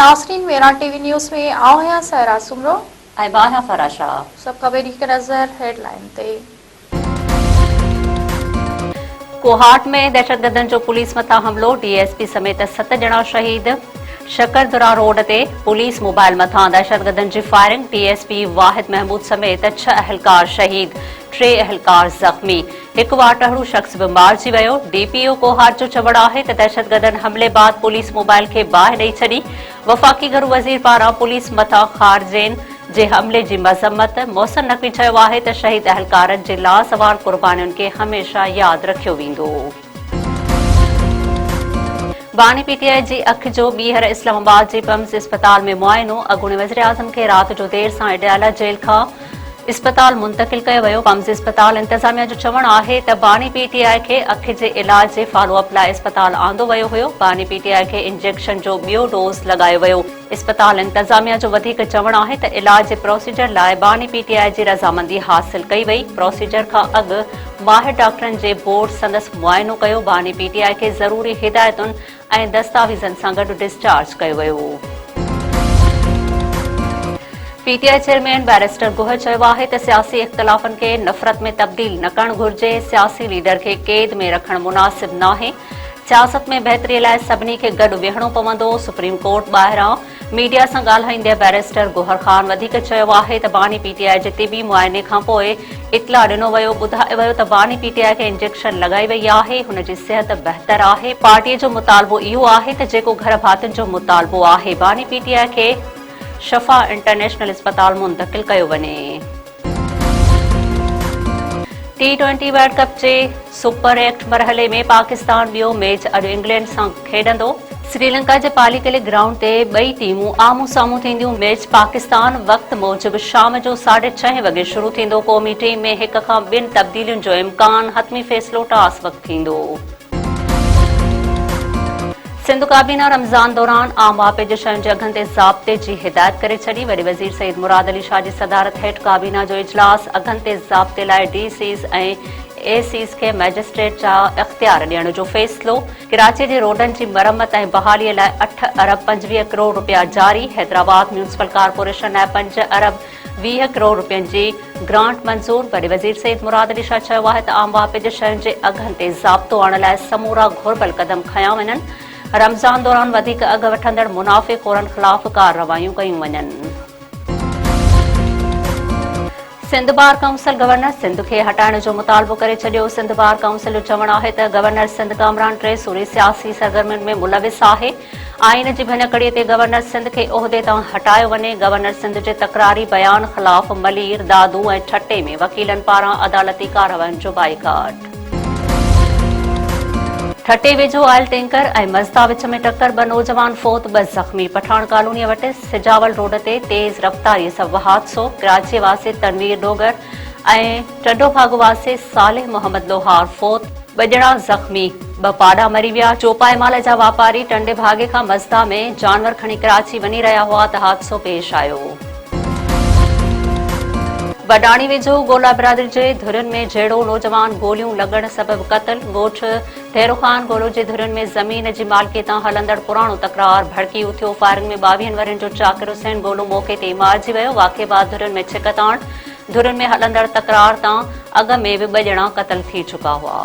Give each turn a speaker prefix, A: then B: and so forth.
A: नाज़रीन मेरा TV news में आओ है सहरा सुमरो
B: ऐं मां आहियां फराशा।
A: सब खबरी की नज़र हेडलाइन ते।
B: कोहाट में दहशतगर्दनि जो पुलिस मथां हमलो, डीएसपी समेत 7 ॼणा शहीद। शकरदुरा रोड ते पुलिस मोबाइल मथां दहशतगर्दनि जी फायरिंग, डीएसपी वाहिद महमूद समेत 6 अहलकार शहीद, 3 अहलकार ज़ख़्मी। हिकु वाटहड़ू शख़्स बि मारिजी वियो। डीपीओ कोहाट जो चवणु आहे त दहशतगर्दनि हमले बाद पुलिस मोबाइल खे बाहि ॾेई छॾी। वफ़ाक़ी घरू वज़ीर पारां पुलिस मथां ख़ारजनि जे हमले जी मज़म्मत। मोहसिन नक़वी चयो आहे त शहीद अहलकारनि जे लाज़वाल क़ुर्बानियुनि खे हमेशह यादि रखियो वेंदो। बानी पीटीआई जी अखि जो ॿीहर इस्लामाबाद जे पम्स इस्पताल में मुआइनो। अॻूणे वज़ीर आज़म खे राति जो देर सां अडयाला जेल खां इस्पताल मुंतक़िल कयो वियो। पम्स इस्पताल इंतज़ामिया जो चवणु आहे त बानी पीटीआई खे अखि जे इलाज जे फॉलोअप लाइ इस्पताल आंदो वियो हुयो। बानी पीटीआई खे इंजेक्शन जो ॿियो डोज़ लॻायो वियो। इस्पताल इंतज़ामिया जो वधीक चवणु आहे त इलाज जे प्रोसीजर लाइ बानी पीटीआई जी रज़ामंदी हासिल कई वई। प्रोसीजर खां अॻु माहिर डॉक्टरनि जे बोर्ड संदसि मुआइनो कयो। बानी पीटीआई खे ज़रूरी हिदायतुनि ऐं दस्तावेज़नि सां गॾु डिस्चार्ज कयो वियो। पीटीआई चेयरमैन बैरिस्टर गोहर चयो आहे त सियासी इख़्तिलाफ़नि खे नफ़रत में तब्दील न करणु घुरिजे। सियासी लीडर खे क़ैद में रखणु मुनासिब नाहे। सियासत में बहितरीअ लाइ सभिनी खे गॾु विहणो पवंदो। सुप्रीम कोर्ट ॿाहिरां मीडिया सां ॻाल्हाईंदे बैरिस्टर गोहर ख़ान वधीक चयो आहे त बानी पीटीआई जे तिबी मुआइने खां पोइ इतला ॾिनो वियो। ॿुधायो वियो त बानी पीटीआई खे इंजेक्शन लॻाई वई आहे। हुन जी सिहत बहितर आहे। पार्टीअ जो मुतालबो इहो आहे त जेको घर भातियुनि जो मुतालबो आहे, बानी पीटीआई खे शफ़ा इंटरनेशनल इस्पताल मुंतक़िल कयो वञे। T20 वर्ल्ड कप जे सुपर 8 मरहले में पाकिस्तान ॿियो मैच अॼु इंग्लैंड सां खेॾंदो। श्रीलंका जे पालीकले ग्राउंड ते ॿई टीमूं आम्हूं साम्हूं थींदियूं। मैच पाकिस्तान वक़्त मूजिबि शाम जो 6:30 वॻे शुरू थींदो। क़ौमी टीम में 1 खां 2 तब्दीलियुनि जो इम्कान। हतमी फ़ैसिलो टास वक़्तु थींदो। सिंध काबीना रमज़ान दौरान आम वापे जे शयुनि जे अघनि ते ज़ाब्ते जी हिदायत करे छॾी। वॾे वज़ीर सईद मुराद अली शाह जी सदारत हेठि काबीना जो इजलास। अघनि ते ज़ाब्ते लाइ डीसीज़ ऐं एसीज़ खे मैजिस्ट्रेट जा इख़्तियार ॾियण जो फ़ैसिलो। कराची जे रोडनि जी मरम्मत ऐं बहालीअ लाइ 8 अरब 25 करोड़ रुपया जारी। हैदराबाद म्यूनिसिपल कारपोरेशन लाइ 5 अरब 20 करोड़ रुपयनि जी ग्रांट मंज़ूर। वॾे वज़ीर सईद मुराद अली शाह चयो आहे त आम वापे जे शयुनि जे अघनि ते ज़ाब्तो आणण लाइ समूरा घुर्बल क़दम खंया वञनि। रमज़ान दौरान वधीक अघ वठंदड़ मुनाफ़िक़ोरनि ख़िलाफ़ कार्रवायूं कयूं वञनि। Sindh bar council governor Sindh खे हटाइण जो मुतालबो करे छॾियो। सिंध बार काउंसिल जो चवणु आहे त गवर्नर सिंध कामरान ट्रेसूरी सियासी सरगर्मियुनि में मुलविस आहे। आइन जी भञकड़ीअ ते गवर्नर सिंध खे उहिदे तां हटायो वञे। गवर्नर सिंध जे तकरारी बयान ख़िलाफ़ मलीर, दादू ऐं ठटे में वकीलनि पारां अदालती कार्रवायुनि जो बाइकाट। ठटे वेझो आयल टैंकर ऐं मज़दा विच में टक्कर, 2 नौजवान फौत, 2 ज़ख़्मी। पठान कॉलोनीअ वटि सिजावल रोड ते तेज़ रफ़्तारीअ सबबि हादसो। कराची वासे तनवीर डोगर ऐं टडो भागो वासे सालिह मोहम्मद लोहार फौत, 2 ॼणा ज़ख़्मी। 2 पाड़ा मरी विया। चौपाईमाल जा वापारी टंडे भागे खां मज़दा में जानवर खणी कराची वञी रहिया हुआ त हादसो पेश आयो। बडाणी वेझो गोला बिरादरी जे धुरियुनि में जहिड़ो नौजवान गोलियूं लॻण सबबि क़तल। ॻोठ तेरो ख़ान गोलो जे धुरियुनि में ज़मीन जी मालिकीअ तां हलंदड़ पुराणो तकरार भड़की उथियो। फायरिंग में 22 वरनि जो चाकिर हुसैन गोलो मौक़े ते मारिजी वियो। वाक़िए बाद धुरियुनि में छिक ताण। धुरियुनि में हलंदड़ तकरार तां अॻ में बि 2 ॼणा क़तल थी चुका हुआ।